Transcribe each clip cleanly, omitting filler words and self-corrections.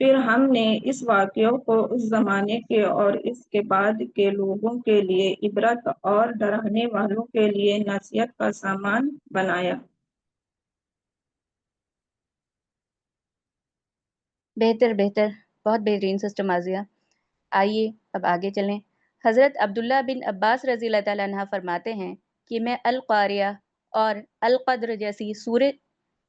پھر ہم نے اس واقعوں کو اس زمانے کے اور اس کے بعد کے لوگوں کے لیے عبرت اور ڈرانے والوں کے لیے نصیحت کا سامان بنایا۔ بہتر بہتر، بہت بہترین سسٹر مازیہ۔ آئیے اب آگے چلیں۔ حضرت عبداللہ بن عباس رضی اللہ تعالیٰ عنہ فرماتے ہیں کہ میں القاریہ اور القدر جیسی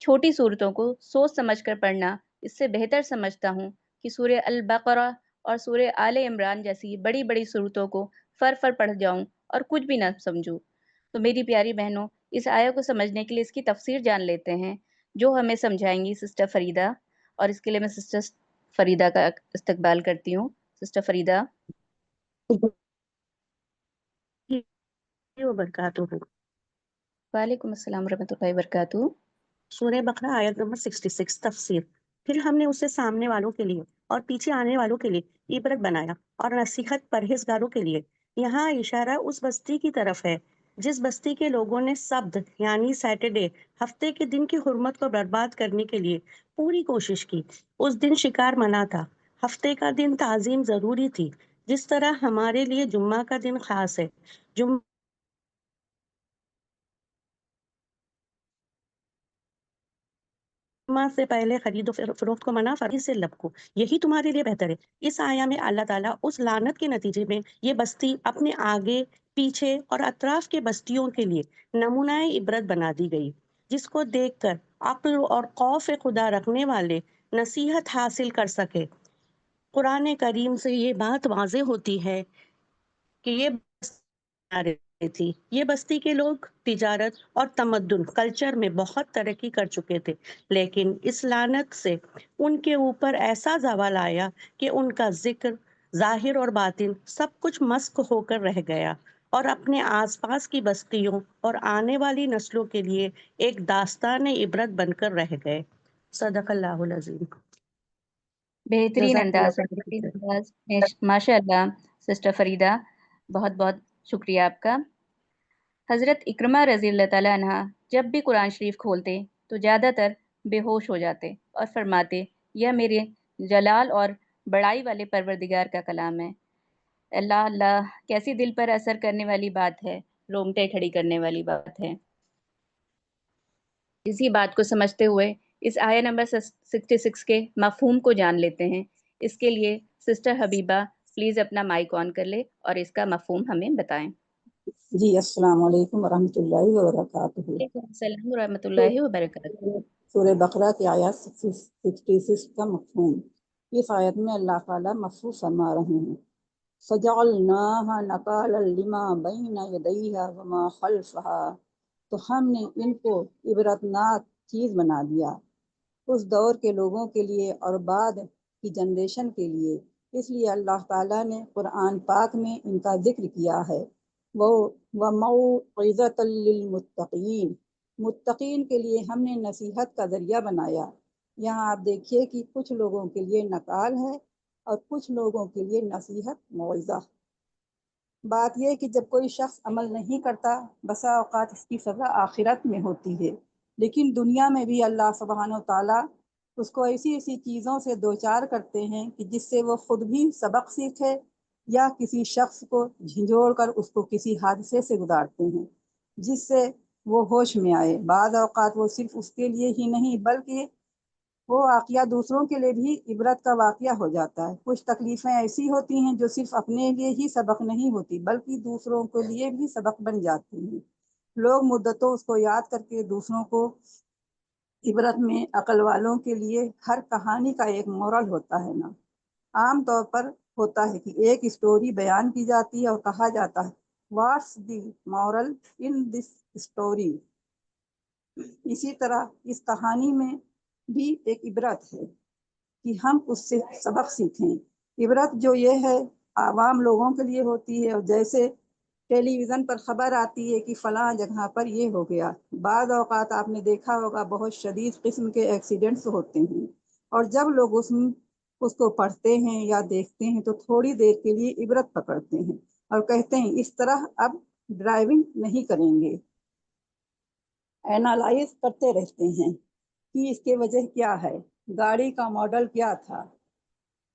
چھوٹی صورتوں کو سوچ سمجھ کر پڑھنا اس سے بہتر سمجھتا ہوں کہ سورہ البقرہ اور سورہ آل عمران جیسی بڑی بڑی صورتوں کو فر پڑھ جاؤں اور کچھ بھی نہ سمجھوں۔ تو میری پیاری بہنوں، اس آیہ کو سمجھنے کے لیے اس کی تفسیر جان لیتے ہیں، جو ہمیں سمجھائیں گی سسٹر فریدہ، اور اس کے لیے میں سسٹر فریدہ کا استقبال کرتی ہوں۔ سسٹر فریدہ۔ وبرکاتہ۔ وعلیکم السلام ورحمۃ اللہ وبرکاتہ۔ سورہ بقرہ آیت نمبر 66 تفسیر۔ پھر ہم نے اسے سامنے والوں کے لیے اور پیچھے آنے والوں کے لیے عبرت بنایا اور نصیحت پرہیزگاروں کے لیے۔ یہاں اشارہ اس بستی کی طرف ہے جس بستی کے لوگوں نے سبت یعنی سیٹرڈے ہفتے کے دن کی حرمت کو برباد کرنے کے لیے پوری کوشش کی۔ اس دن شکار منع تھا۔ ہفتے کا دن تعظیم ضروری تھی، جس طرح ہمارے لیے جمعہ کا دن خاص ہے۔ جمعہ سے پہلے خرید و فروخت کو منع، فرض سے لب کو، یہی تمہارے لیے بہتر ہے۔ اس آیا میں اللہ تعالیٰ اس لعنت کے نتیجے میں یہ بستی اپنے آگے پیچھے اور اطراف کے بستیوں کے لیے نمونہ عبرت بنا دی گئی، جس کو دیکھ کر عقل اور خوف خدا رکھنے والے نصیحت حاصل کر سکے۔ قرآن کریم سے یہ بات واضح ہوتی ہے کہ یہ تھی۔ یہ بستی کے لوگ تجارت اور تمدن کلچر میں بہت ترقی کر چکے تھے، لیکن اس لعنت سے ان کے اوپر ایسا زوال آیا کہ ان کا ذکر، ظاہر اور باطن سب کچھ مسخ ہو کر رہ گیا، اور اپنے آس پاس کی بستیوں اور آنے والی نسلوں کے لیے ایک داستان عبرت بن کر رہ گئے۔ صدق اللہ العظیم۔ بہترین جزاک انداز ہے، اللہ بہترین خیر۔ انداز، ماشاء اللہ سسٹر فریدہ، بہت بہت شکریہ آپ کا۔ حضرت اکرمہ رضی اللہ تعالیٰ عنہ جب بھی قرآن شریف کھولتے تو زیادہ تر بے ہوش ہو جاتے اور فرماتے، یہ میرے جلال اور بڑائی والے پروردگار کا کلام ہے۔ اللہ اللہ، کیسی دل پر اثر کرنے والی بات ہے، رونگٹے کھڑی کرنے والی بات ہے۔ اسی بات کو سمجھتے ہوئے اس آیہ نمبر 66 کے مفہوم کو جان لیتے ہیں۔ اس کے لیے سسٹر حبیبہ پلیز اپنا مائک آن کر لے اور اس کا مفہوم ہمیں بتائیں۔ جی السلام علیکم ورحمۃ اللہ وبرکاتہ۔ وعلیکم السلام ورحمۃ اللہ وبرکاتہ۔ سورہ بقرہ کی آیت 66 کا مفہوم۔ اس آیت میں اللہ تعالیٰ مفہوم فرما رہے ہیں، فَجَعَلْنَاهَا نَكَالًا لِمَا بَيْنَ يَدَيْهَا وَمَا خَلْفَهَا، تو ہم نے ان کو عبرتناک چیز بنا دیا اس دور کے لوگوں کے لیے اور بعد کی جنریشن کے لیے۔ اس لیے اللہ تعالیٰ نے قرآن پاک میں ان کا ذکر کیا ہے۔ وَمَوْعِظَةً لِّلْمُتَّقِينَ، متقین کے لیے ہم نے نصیحت کا ذریعہ بنایا۔ یہاں آپ دیکھیے کہ کچھ لوگوں کے لیے نکال ہے اور کچھ لوگوں کے لیے نصیحت، موعظہ۔ بات یہ کہ جب کوئی شخص عمل نہیں کرتا، بسا اوقات اس کی سزا آخرت میں ہوتی ہے، لیکن دنیا میں بھی اللہ سبحانہ و تعالیٰ اس کو ایسی ایسی چیزوں سے دوچار کرتے ہیں کہ جس سے وہ خود بھی سبق سیکھے یا کسی شخص کو جھنجھوڑ کر اس کو کسی حادثے سے گزارتے ہیں جس سے وہ ہوش میں آئے۔ بعض اوقات وہ صرف اس کے لیے ہی نہیں بلکہ وہ واقعہ دوسروں کے لیے بھی عبرت کا واقعہ ہو جاتا ہے۔ کچھ تکلیفیں ایسی ہوتی ہیں جو صرف اپنے لیے ہی سبق نہیں ہوتی بلکہ دوسروں کے لیے بھی سبق بن جاتی ہیں۔ لوگ مدتوں اس کو یاد کر کے دوسروں کو عبرت میں، عقل والوں کے لیے ہر کہانی کا ایک مورل ہوتا ہے نا۔ عام طور پر ہوتا ہے کہ ایک اسٹوری بیان کی جاتی ہے اور کہا جاتا ہے what's the moral in this story. اسی طرح اس کہانی میں بھی ایک عبرت ہے کہ ہم اس سے سبق سیکھیں۔ عبرت جو یہ ہے عوام لوگوں کے لیے ہوتی ہے، اور جیسے ٹیلی ویژن پر خبر آتی ہے کہ فلاں جگہ پر یہ ہو گیا۔ بعض اوقات آپ نے دیکھا ہوگا بہت شدید قسم کے ایکسیڈنٹس ہوتے ہیں، اور جب لوگ اس کو پڑھتے ہیں یا دیکھتے ہیں تو تھوڑی دیر کے لیے عبرت پکڑتے ہیں اور کہتے ہیں اس طرح اب ڈرائیونگ نہیں کریں گے۔ اینالائز کرتے رہتے ہیں کہ اس کے وجہ کیا ہے، گاڑی کا ماڈل کیا تھا،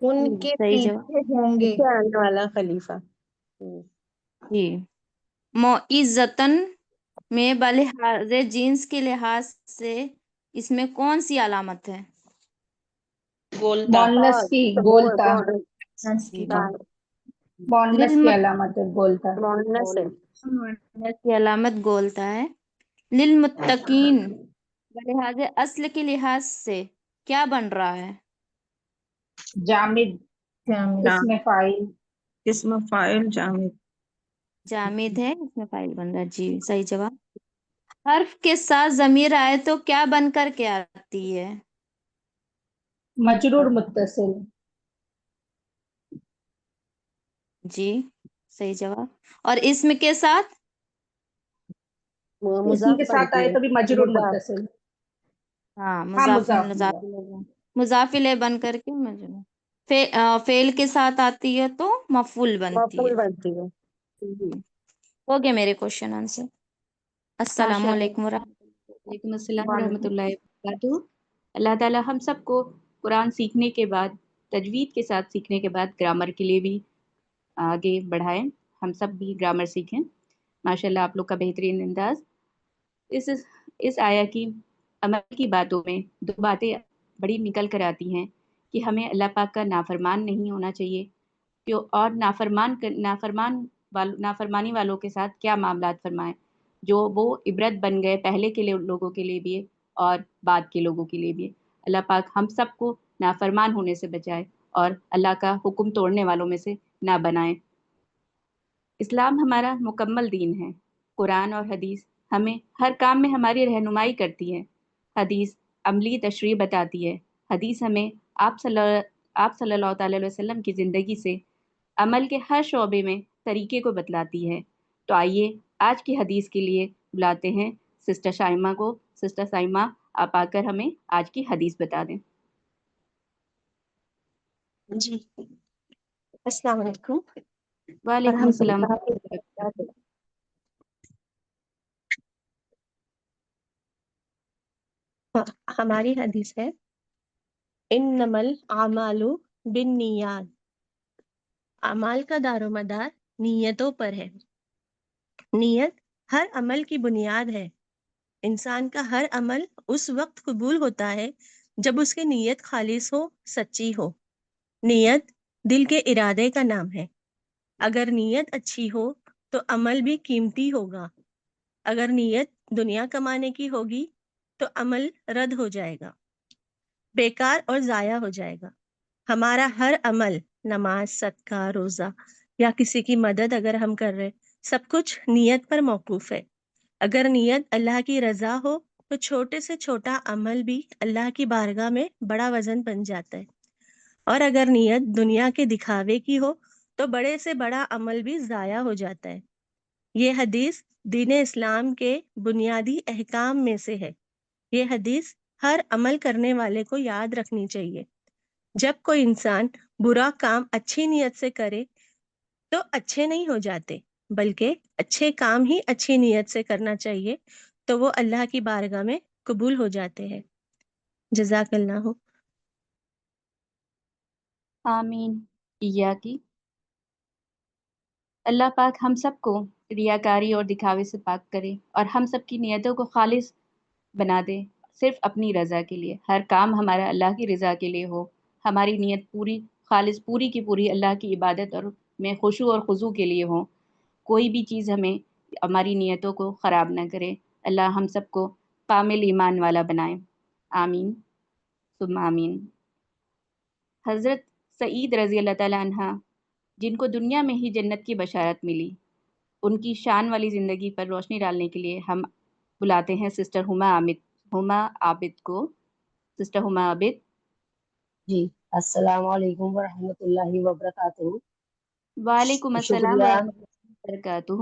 ان کے صحیح جواب پیچھے ہوں گے. پیچھے آنے والا خلیفہ. جی. معزتن میں بلحاظ جنس کے لحاظ سے اس میں کون سی علامت ہے؟ گولتا. مونس کی گولتا. جی. مونس کی علامت ہے گولتا. مونس ہے. کی علامت گولتا ہے. للمتقین بلحاظ اصل کے لحاظ سے کیا بن رہا ہے؟ جامد. جامد. اسم فاعل جامد. جامد ہے، اس میں فاعل بن رہا ہے. جی صحیح جواب. حرف کے ساتھ ضمیر آئے تو کیا بن کر کے آتی ہے؟ مجرور متصل. جی صحیح جواب. اور اسم کے ساتھ؟ اسم کے ساتھ آئے تو بھی مجرور متصل. ہاں مضاف مضاف الیہ بن کر کے مجرور. فعل کے ساتھ آتی ہے تو مفعول بنتی ہے. بنتی ہے. جی. ہو گئے میرے کوشچن آنسر. السلام علیکم وعلیکم السلام ورحمۃ اللہ وبرکاتہ. اللہ تعالیٰ ہم سب کو قرآن سیکھنے کے بعد، تجوید کے ساتھ سیکھنے کے بعد گرامر کے لیے بھی آگے بڑھائیں. ہم سب بھی گرامر سیکھیں. ماشاء اللہ آپ لوگ کا بہترین انداز. اس آیا کی عمل کی باتوں میں دو باتیں بڑی نکل کر آتی ہیں کہ ہمیں اللہ پاک کا نافرمان نہیں ہونا چاہیے، اور نافرمانی والوں کے ساتھ کیا معاملات فرمائیں جو وہ عبرت بن گئے پہلے کے لوگوں کے لیے بھی اور بعد کے لوگوں کے لیے بھی. اللہ پاک ہم سب کو نافرمان ہونے سے بچائے اور اللہ کا حکم توڑنے والوں میں سے نہ بنائیں. اسلام ہمارا مکمل دین ہے. قرآن اور حدیث ہمیں ہر کام میں ہماری رہنمائی کرتی ہے. حدیث عملی تشریح بتاتی ہے. حدیث ہمیں آپ صلی اللہ تعالی علیہ وسلم کی زندگی سے عمل کے ہر شعبے میں طریقے کو بتلاتی ہے. تو آئیے آج کی حدیث کے لیے بلاتے ہیں سسٹر شائمہ کو. سسٹر شائمہ آپ آ کر ہمیں آج کی حدیث بتا دیں. جی السلام علیکم. وعلیکم ورحمۃ السلام. اللہ وبرکاتہ. ہماری حدیث ہے انما الاعمال بالنیات. اعمال کا دار و مدار نیتوں پر ہے. نیت ہر عمل کی بنیاد ہے. انسان کا ہر عمل اس وقت قبول ہوتا ہے جب اس کی نیت خالص ہو، سچی ہو. نیت دل کے ارادے کا نام ہے. اگر نیت اچھی ہو تو عمل بھی قیمتی ہوگا. اگر نیت دنیا کمانے کی ہوگی تو عمل رد ہو جائے گا، بیکار اور ضائع ہو جائے گا. ہمارا ہر عمل، نماز، صدقہ، روزہ یا کسی کی مدد اگر ہم کر رہے، سب کچھ نیت پر موقوف ہے. اگر نیت اللہ کی رضا ہو تو چھوٹے سے چھوٹا عمل بھی اللہ کی بارگاہ میں بڑا وزن بن جاتا ہے. اور اگر نیت دنیا کے دکھاوے کی ہو تو بڑے سے بڑا عمل بھی ضائع ہو جاتا ہے. یہ حدیث دین اسلام کے بنیادی احکام میں سے ہے. یہ حدیث ہر عمل کرنے والے کو یاد رکھنی چاہیے. جب کوئی انسان برا کام اچھی نیت سے کرے تو اچھے نہیں ہو جاتے، بلکہ اچھے کام ہی اچھی نیت سے کرنا چاہیے تو وہ اللہ کی بارگاہ میں قبول ہو جاتے ہیں. جزاک اللہ. آمین. ایاکی. اللہ پاک ہم سب کو ریاکاری اور دکھاوے سے پاک کرے اور ہم سب کی نیتوں کو خالص بنا دے، صرف اپنی رضا کے لیے. ہر کام ہمارا اللہ کی رضا کے لیے ہو. ہماری نیت پوری خالص، پوری کی پوری اللہ کی عبادت اور میں خشوع اور خضوع کے لیے ہو. کوئی بھی چیز ہمیں ہماری نیتوں کو خراب نہ کرے. اللہ ہم سب کو کامل ایمان والا بنائے. آمین ثم آمین. حضرت سعید رضی اللہ تعالیٰ عنہ جن کو دنیا میں ہی جنت کی بشارت ملی، ان کی شان والی زندگی پر روشنی ڈالنے کے لیے ہم بلاتے ہیں سسٹر ہما عابد کو. سسٹر ہما عابد. جی السلام علیکم ورحمۃ اللہ وبرکاتہ. وعلیکم السلام شکریہ. ورحمۃ اللہ وبرکاتہ.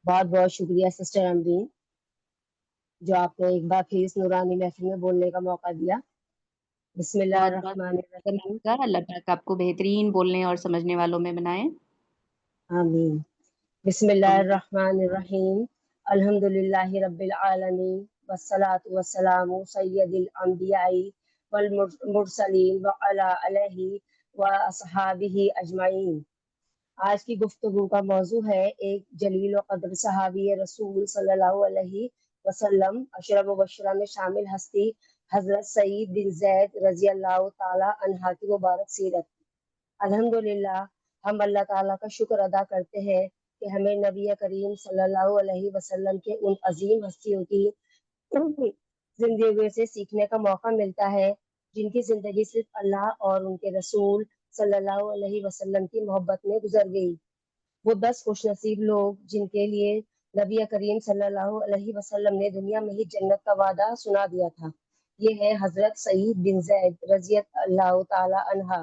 بہت بہت شکریہ سسٹر امرین جو آپ نے ایک بار پھر اس نورانی محفل میں بولنے کا موقع دیا. بسم اللہ بہت الرحمن الرحیم. بہت اللہ پاک آپ کو بہترین بولنے اور سمجھنے والوں میں بنائے. آمین. بسم اللہ الرحمن الرحیم. الحمد للہ رب العالمین والصلاة والسلام سید الانبیاء والمرسلین وعلی آلہ وأصحابه أجمعين۔ آج کی گفتگو کا موضوع ہے ایک جلیل و قدر صحابی رسول صلی اللہ علیہ وسلم اشرف مبشرہ میں شامل ہستی حضرت سعید بن زید رضی اللہ تعالی عنہ کی مبارک سیرت۔ الحمدللہ ہم اللہ تعالیٰ کا شکر ادا کرتے ہیں کہ ہمیں نبی کریم صلی اللہ علیہ وسلم کے ان عظیم ہستیوں کی زندگی سے سیکھنے کا موقع ملتا ہے جن کی زندگی صرف اللہ اور ان کے رسول صلی اللہ علیہ وسلم کی محبت میں گزر گئی۔ وہ 10 خوش نصیب لوگ جن کے لیے نبی کریم صلی اللہ علیہ وسلم نے دنیا میں ہی جنت کا وعدہ سنا دیا تھا، یہ ہے حضرت سعید بن زید رضی اللہ تعالی عنہ۔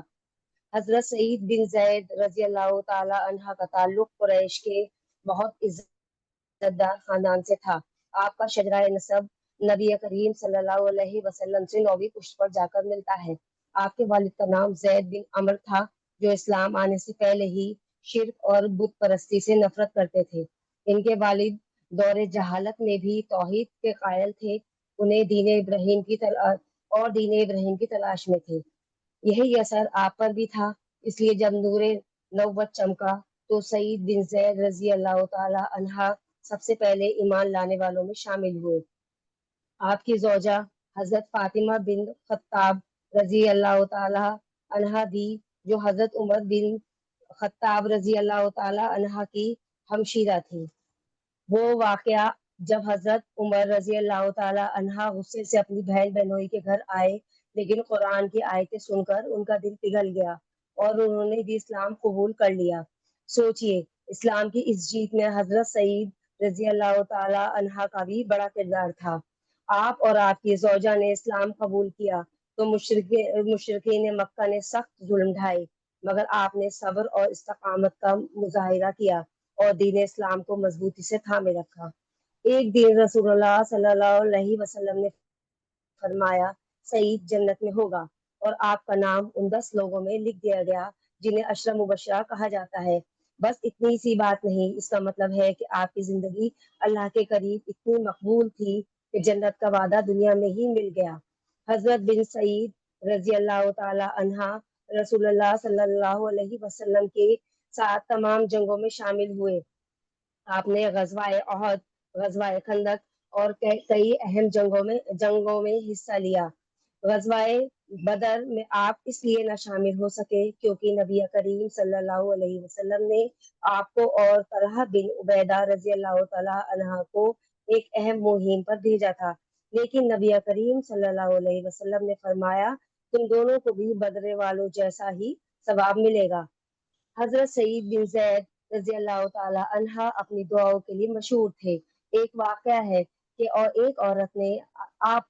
حضرت سعید بن زید رضی اللہ تعالی عنہ کا تعلق قریش کے بہت عزت دار خاندان سے تھا۔ آپ کا شجرہ نسب نبی کریم صلی اللہ علیہ وسلم سے 9ویں پشت پر جا کر ملتا ہے۔ آپ کے والد کا نام زید بن عمر تھا جو اسلام آنے سے پہلے ہی شرک اور بت پرستی سے نفرت کرتے تھے۔ ان کے والد دور جہالت میں بھی توحید کے قائل تھے، انہیں دین ابراہیم کی تلاش میں تھے۔ یہی اثر آپ پر بھی تھا، اس لیے جب نور نبوت چمکا تو سعید بن زید رضی اللہ تعالی عنہ سب سے پہلے ایمان لانے والوں میں شامل ہوئے۔ آپ کی زوجہ حضرت فاطمہ بن خطاب رضی اللہ تعالی عنہ بھی جو حضرت عمر بن خطاب رضی اللہ تعالی عنہ کی ہمشیرہ تھی۔ وہ واقعہ جب حضرت عمر رضی اللہ تعالی عنہ غصے سے اپنی بہن بہنوئی کے گھر آئے لیکن قرآن کی آیتیں سن کر ان کا دل پگھل گیا اور انہوں نے بھی اسلام قبول کر لیا۔ سوچئے اسلام کی اس جیت میں حضرت سعید رضی اللہ تعالی عنہ کا بھی بڑا کردار تھا۔ آپ اور آپ کی زوجہ نے اسلام قبول کیا تو مشرکین مکہ نے سخت ظلم ڈھائے، مگر آپ نے صبر اور استقامت کا مظاہرہ کیا اور دین اسلام کو مضبوطی سے تھامے رکھا۔ ایک دن رسول اللہ صلی اللہ علیہ وسلم نے فرمایا سعید جنت میں ہوگا، اور آپ کا نام ان 10 لوگوں میں لکھ دیا گیا جنہیں عشرہ مبشرہ کہا جاتا ہے۔ بس اتنی سی بات نہیں، اس کا مطلب ہے کہ آپ کی زندگی اللہ کے قریب اتنی مقبول تھی کہ جنت کا وعدہ دنیا میں ہی مل گیا۔ حضرت بن سعید رضی اللہ تعالی عنہ رسول اللہ صلی اللہ علیہ وسلم کے ساتھ تمام جنگوں میں شامل ہوئے۔ آپ نے غزوہ احد، غزوہ خندق اور کئی اہم جنگوں میں حصہ لیا۔ غزوہ بدر میں آپ اس لیے نہ شامل ہو سکے کیونکہ نبی کریم صلی اللہ علیہ وسلم نے آپ کو اور طلحہ بن عبیدہ رضی اللہ تعالی عنہ کو ایک اہم مہم پر بھیجا تھا، لیکن نبی کریم صلی اللہ علیہ وسلم نے فرمایا تم دونوں کو بھی بدر والوں جیسا ہی ثواب ملے گا۔ حضرت سعید بن زید رضی اللہ تعالی عنہ اپنی دعاؤں کے لیے مشہور تھے۔ ایک واقعہ ہے کہ ایک عورت نے آپ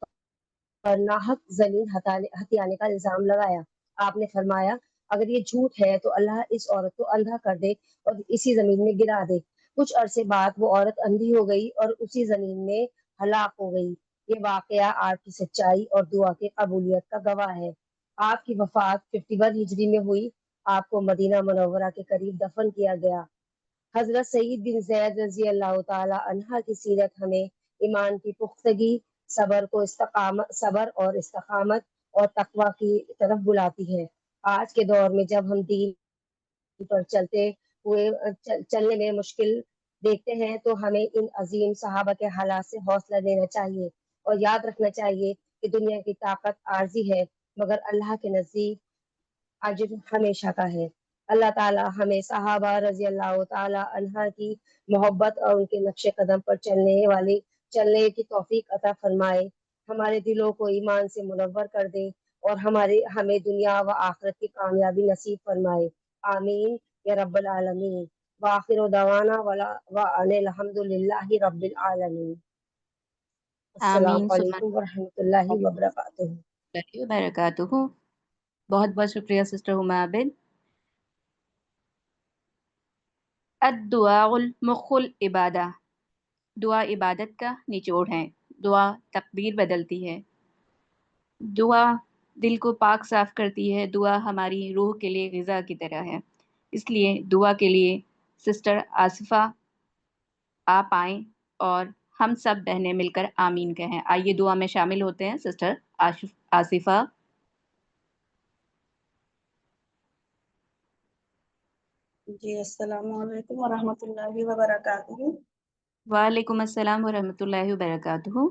پر ناحق ذلیل ہتھیانے کا الزام لگایا۔ آپ نے فرمایا اگر یہ جھوٹ ہے تو اللہ اس عورت کو اندھا کر دے اور اسی زمین میں گرا دے۔ کچھ عرصے بعد وہ عورت اندھی ہو گئی اور اسی زمین میں ہلاک ہو گئی۔ یہ واقعہ آپ کی سچائی اور دعا کی قبولیت کا گواہ ہے۔ آپ کی وفات 51 ہجری میں ہوئی۔ آپ کو مدینہ منورہ کے قریب دفن کیا گیا۔ حضرت سعید بن زید رضی اللہ تعالی عنہ کی سیرت ہمیں ایمان کی پختگی، صبر اور استقامت اور تقوی کی طرف بلاتی ہے۔ آج کے دور میں جب ہم دین پر چلنے میں مشکل دیکھتے ہیں تو ہمیں ان عظیم صحابہ کے حالات سے حوصلہ دینا چاہیے اور یاد رکھنا چاہیے کہ دنیا کی طاقت عارضی ہے مگر اللہ کے نزدیک اجر ہمیشہ کا ہے۔ اللہ تعالی ہمیں صحابہ رضی اللہ تعالی عنہ کی محبت اور ان کے نقش قدم پر چلنے کی توفیق عطا فرمائے، ہمارے دلوں کو ایمان سے منور کر دے اور ہمیں دنیا و آخرت کی کامیابی نصیب فرمائے، آمین یا رب العالمین۔ وآخر دعوانا وان الحمد للہ رب العالمین۔ السلام آمین ثم علیکم ورحمۃ اللہ وبرکاتہ۔ آمین وبرکاتہ۔ بہت بہت شکریہ سسٹر ہما عابد۔ الدعاء المخ العبادہ، دعا عبادت کا نچوڑ ہے، دعا تقدیر بدلتی ہے، دعا دل کو پاک صاف کرتی ہے، دعا ہماری روح کے لیے غذا کی طرح ہے۔ اس لیے دعا کے لیے سسٹر آصفہ آپ آئیں اور ہم سب بہنیں مل کر آمین کہیں۔ آئیے دعا میں شامل ہوتے ہیں۔ سسٹر آصفہ۔ جی السلام علیکم ورحمۃ اللہ وبرکاتہ۔ وعلیکم السلام ورحمۃ اللہ وبرکاتہ۔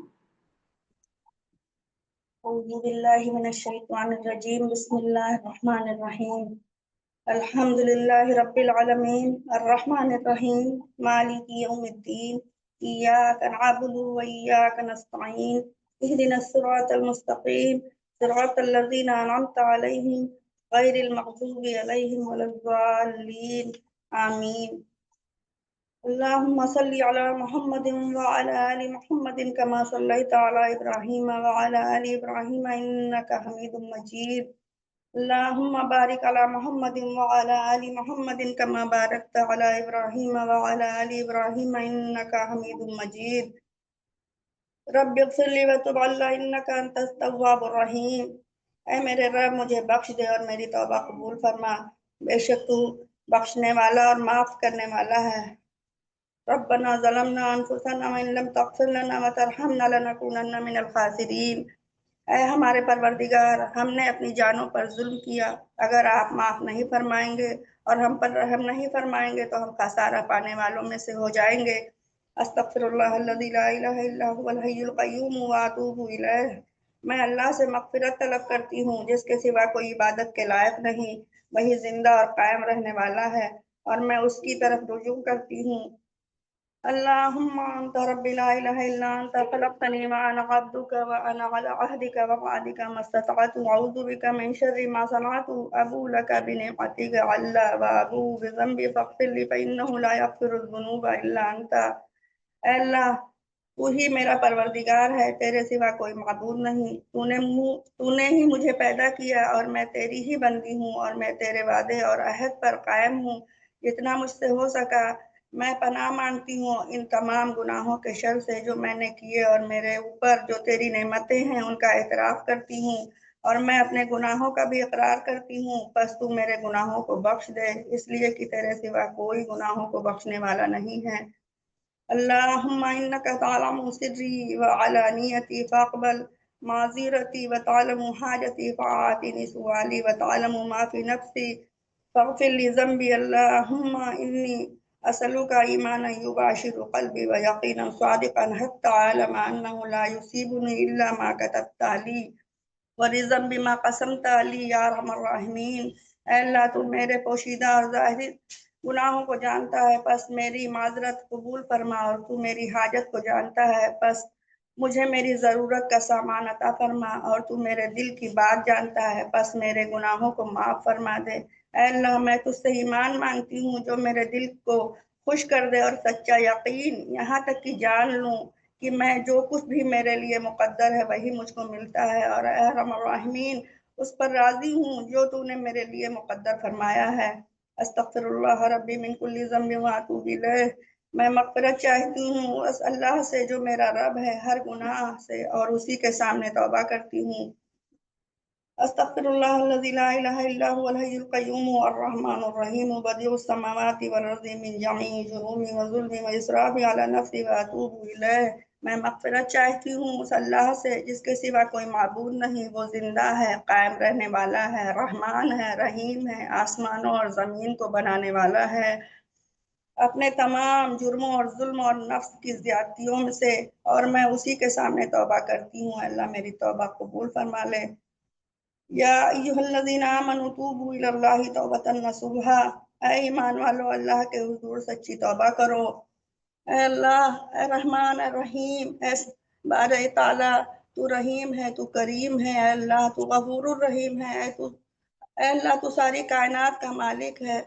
اعوذ باللہ من الشیطان الرجیم، بسم اللہ الرحمن الرحیم، الحمد للہ رب العالمین الرحمن الرحیم مالک یوم الدین، ایاک نعبد و ایاک نستعین، اہدنا الصراط المستقیم صراط الذین انعمت علیہم غیر المغضوب علیہم ولا الضالین، آمین۔ اللهم صل على محمد وعلى آل محمد كما صليت على إبراهيم وعلى آل إبراهيم إنك حميد مجيد، اللهم بارك على محمد وعلى آل محمد كما باركت على إبراهيم وعلى آل إبراهيم إنك حميد مجيد، رب اغفر لي وتب علي إنك أنت التواب الرحيم۔ اے میرے رب مجھے بخش دے اور میری توبہ قبول فرما، بے شک تو بخشنے والا اور معاف کرنے والا ہے۔ ربنا ظلمنا انفسنا وان لم تغفر لنا وترحمنا لنكونن من الخاسرین۔ اے ہمارے پروردگار، ہم نے اپنی جانوں پر ظلم کیا، اگر آپ معاف نہیں فرمائیں گے اور ہم پر رحم نہیں فرمائیں گے تو ہم خسارہ پانے والوں میں سے ہو جائیں گے۔ استغفر اللہ الذی لا الہ الا هو الحی القیوم واتوب الیہ۔ میں اللہ سے مغفرت طلب کرتی ہوں جس کے سوا کوئی عبادت کے لائق نہیں، وہی زندہ اور قائم رہنے والا ہے اور میں اس کی طرف رجوع کرتی ہوں۔ اللهم أنت ربي لا إله إلا أنت خلقتني وأنا عبدك وأنا على عهدك ووعدك ما استطعت أعوذ بك من شر ما صنعت أبوء لك بنعمتك علي وأبوء بذنبي فاغفر لي فإنه لا يغفر الذنوب إلا أنت۔ اے اللہ تو ہی میرا پروردگار ہے، تیرے سوا کوئی معبود نہیں، تو نے ہی مجھے پیدا کیا اور میں تیری ہی بندی ہوں اور میں تیرے وعدے اور عہد پر قائم ہوں، جتنا مجھ سے ہو سکا میں پناہ مانگتی ہوں ان تمام گناہوں کے شر سے جو میں نے کیے اور میرے اوپر جو تیری نعمتیں ہیں ان کا اعتراف کرتی ہوں اور میں اپنے گناہوں کا بھی اقرار کرتی ہوں، پس تو میرے گناہوں کو بخش دے اس لیے کہ تیرے سوا کوئی گناہوں کو بخشنے والا نہیں ہے۔ اللہم انکا تعلم سری وعلانیتی فاقبل معذرتی وتعلم حاجتی فاعتنی سوالی وتعلم ما فی نفسی فاغفر لی ذنبی۔ اللہم انی أسألك إيمانا يباشر قلبي ويقينا صادقا حتى أعلم أنه لا يصيبني إلا ما كتبت لي ورضا بما قسمت لي يا أرحم الراحمين۔ اے اللہ تو میرے پوشیدہ اور ظاہری گناہوں کو جانتا ہے، پس میری معذرت قبول فرما، اور تو میری حاجت کو جانتا ہے، پس مجھے میری ضرورت کا سامان عطا فرما، اور تو میرے دل کی بات جانتا ہے، پس میرے گناہوں کو معاف فرما دے۔ اے اللہ میں تجھ سے ایمان مانگتی ہوں جو میرے دل کو خوش کر دے اور سچا یقین یہاں تک کہ جان لوں کہ میں جو کچھ بھی میرے لیے مقدر ہے وہی مجھ کو ملتا ہے، اور اے ارحم الراحمین اس پر راضی ہوں جو تو نے میرے لیے مقدر فرمایا ہے۔ استغفر اللہ ربی من کل ذنب واتوب الیہ۔ میں مغفرت چاہتی ہوں اس اللہ سے جو میرا رب ہے ہر گناہ سے، اور اسی کے سامنے توبہ کرتی ہوں۔ استغفر اللہ الذی لا الہ الا هو الحی القیوم الرحمن الرحیم بدیع السماوات والارض من جمیع جرمی وظلمی واسرافی علی نفسی واتوب الیہ۔ میں مغفرت چاہتی ہوں اس اللہ سے جس کے سوا کوئی معبود نہیں، وہ زندہ ہے، قائم رہنے والا ہے، رحمان ہے، رحیم ہے، آسمانوں اور زمین کو بنانے والا ہے، اپنے تمام جرموں اور ظلم اور نفس کی زیادتیوں میں سے، اور میں اسی کے سامنے توبہ کرتی ہوں۔ اللہ میری توبہ قبول فرما لے۔ یا ایھا الذین آمنوا توبوا الی اللہ توبۃ نصوحا۔ اے ایمان والو اللہ کے حضور سچی توبہ کرو۔ اے اللہ، اے رحمان، اے رحیم، اے بار تعالی تو رحیم ہے، تو کریم ہے، اے اللہ تو غفور الرحیم ہے، اے اللہ تو ساری کائنات کا مالک ہے۔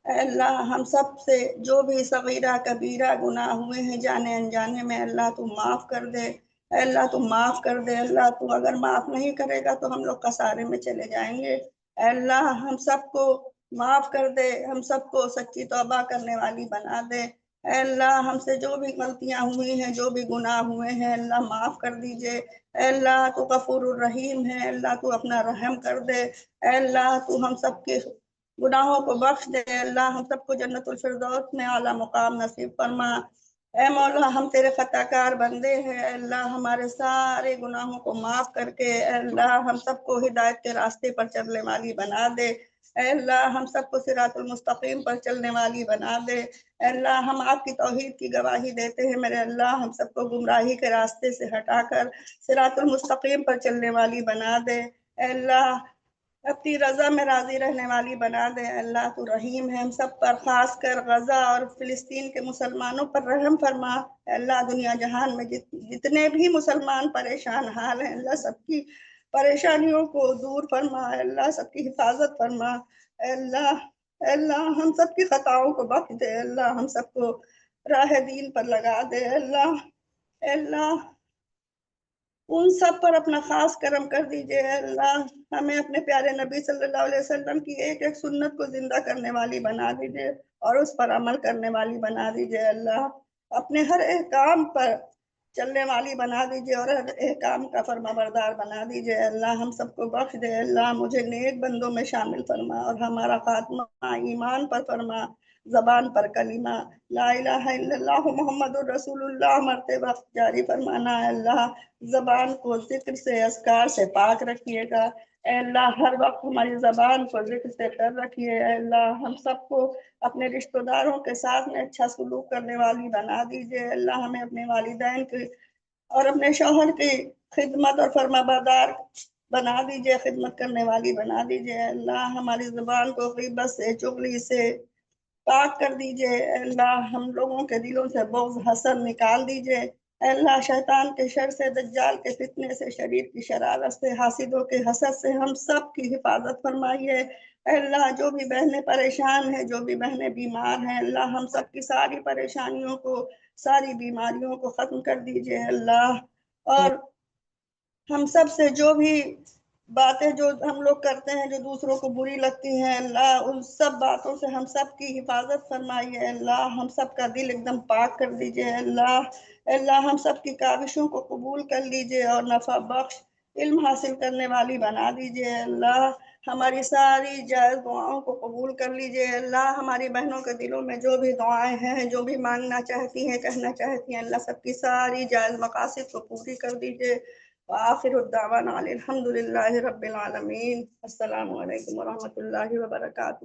اے اللہ ہم سب سے جو بھی صغیرہ کبیرہ گناہ ہوئے ہیں جانے انجانے میں، اللہ تو معاف کر دے، اے اللہ تو معاف کر دے۔ اللہ تو اگر معاف نہیں کرے گا تو ہم لوگ خسارے میں چلے جائیں گے۔ اے اللہ ہم سب کو معاف کر دے، ہم سب کو سچی توبہ کرنے والی بنا دے۔ اے اللہ ہم سے جو بھی غلطیاں ہوئی ہیں، جو بھی گناہ ہوئے ہیں، اللہ معاف کر دیجئے۔ اے اللہ تو غفور الرحیم ہے، اللہ تو اپنا رحم کر دے۔ اے اللہ تو ہم سب کے گناہوں کو بخش دے، اللہ ہم سب کو جنت الفردوس میں اعلیٰ مقام نصیب فرما۔ اے مولا ہم تیرے خطا کار بندے ہیں، اے اللہ ہمارے سارے گناہوں کو معاف کر کے اے اللہ ہم سب کو ہدایت کے راستے پر چلنے والی بنا دے۔ اے اللہ ہم سب کو صراط المستقیم پر چلنے والی بنا دے۔ اے اللہ ہم آپ کی توحید کی گواہی دیتے ہیں میرے اللہ ہم سب کو گمراہی کے راستے سے ہٹا کر صراط المستقیم پر چلنے والی بنا دے۔ اے اللہ اپنی رضا میں راضی رہنے والی بنا دے۔ اللہ تو رحیم ہے، ہم سب پر خاص کر غزہ اور فلسطین کے مسلمانوں پر رحم فرما۔ اللہ دنیا جہان میں جتنے بھی مسلمان پریشان حال ہیں اللہ سب کی پریشانیوں کو دور فرما۔ اللہ سب کی حفاظت فرما۔ اللہ ہم سب کی خطاؤں کو بخش دے۔ اللہ ہم سب کو راہ دین پر لگا دے۔ اللہ ان سب پر اپنا خاص کرم کر دیجئے۔ اللہ ہمیں اپنے پیارے نبی صلی اللہ علیہ وسلم کی ایک ایک سنت کو زندہ کرنے والی بنا دیجئے اور اس پر عمل کرنے والی بنا دیجئے۔ اللہ اپنے ہر احکام پر چلنے والی بنا دیجئے اور ہر احکام کا فرما بردار بنا دیجئے۔ اللہ ہم سب کو بخش دے۔ اللہ مجھے نیک بندوں میں شامل فرما اور ہمارا خاتمہ ایمان پر فرما، زبان پر کلمہ لا الہ الا اللہ محمد الرسول اللہ مرتے وقت جاری فرمانا۔ اللہ زبان کو ذکر سے اذکار سے پاک رکھیے گا۔ اے اللہ ہر وقت ہماری زبان کو ذکر سے کر رکھیے۔ اے اللہ ہم سب کو اپنے رشتہ داروں کے ساتھ میں اچھا سلوک کرنے والی بنا دیجئے۔ اللہ ہمیں اپنے والدین کی اور اپنے شوہر کی خدمت اور فرما بردار بنا دیجئے، خدمت کرنے والی بنا دیجئے۔ اللہ ہماری زبان کو غیبت سے چغلی سے پاک کر دیجئے۔ اے اللہ ہم لوگوں کے دلوں سے بغض حسد نکال دیجئے۔ اے اللہ شیطان کے شر سے، دجال کے فتنے سے، شریر کی شرارت سے، حاسدوں کے حسد سے ہم سب کی حفاظت فرمائیے۔ اے اللہ جو بھی بہنیں پریشان ہیں، جو بھی بہنیں بیمار ہیں، اللہ ہم سب کی ساری پریشانیوں کو، ساری بیماریوں کو ختم کر دیجئے۔ اللہ اور ہم سب سے جو بھی باتیں جو ہم لوگ کرتے ہیں جو دوسروں کو بری لگتی ہیں، اللہ ان سب باتوں سے ہم سب کی حفاظت فرمائیے۔ اللہ ہم سب کا دل ایک دم پاک کر دیجئے۔ اللہ ہم سب کی کاوشوں کو قبول کر لیجئے اور نفع بخش علم حاصل کرنے والی بنا دیجئے۔ اللہ ہماری ساری جائز دعاؤں کو قبول کر لیجئے۔ اللہ ہماری بہنوں کے دلوں میں جو بھی دعائیں ہیں، جو بھی مانگنا چاہتی ہیں، کہنا چاہتی ہیں، اللہ سب کی ساری جائز مقاصد کو پوری کر دیجئے۔ وآخر الدعوانا الحمد للہ رب العالمین۔ السلام علیکم ورحمۃ اللہ وبرکاتہ۔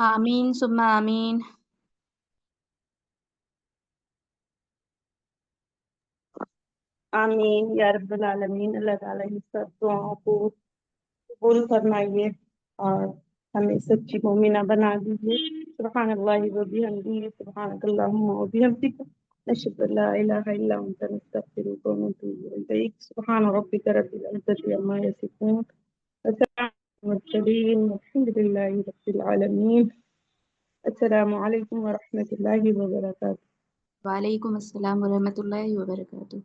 آمین ثم آمین۔ آمین یا رب العالمین۔ اللہ تعالیٰ ان سب دعاؤں کو قبول فرمائیے اور ہمیں سچی مومنہ بنا دیجیے۔ سبحان اللہ و بحمدہ، سبحانک اللہم و بحمدک، نشہد ان لا الہ الا انت، نستغفرک و نتوب الیک۔ سبحان ربک رب العزۃ عما یصفون، وسلام علی المرسلین، والحمد للہ رب العالمین۔ السلام علیکم ورحمۃ اللہ وبرکاتہ۔ وعلیکم السلام ورحمۃ اللہ وبرکاتہ۔